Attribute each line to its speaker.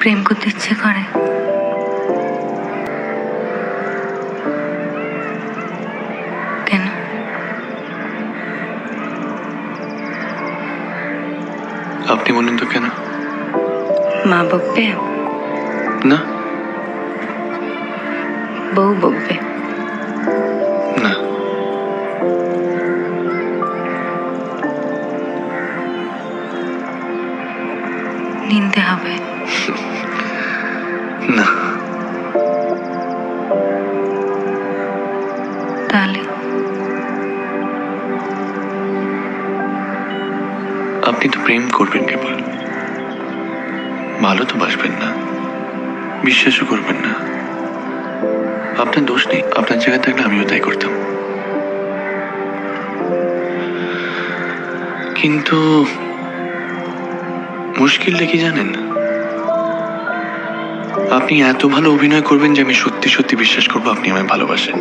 Speaker 1: প্রেম করতে ইচ্ছে করে। কেন?
Speaker 2: আপনি বলুন তো কেন?
Speaker 1: মা বকবে
Speaker 2: না
Speaker 1: বউ বকবে।
Speaker 2: না,
Speaker 1: নিতে হবে।
Speaker 2: না।
Speaker 1: তাহলে
Speaker 2: আপনি তো প্রেম করবেন কেবল, ভালো তো বাসবেন না, বিশ্বাসও করবেন না। আপনার দোষ নেই, আপনার জায়গায় থাকলে আমিও তাই করতাম। কিন্তু মুশকিলটা কি জানেন? আপনি এত ভালো অভিনয় করবেন যে আমি সত্যি সত্যি বিশ্বাস করবো আপনি আমায় ভালোবাসেন।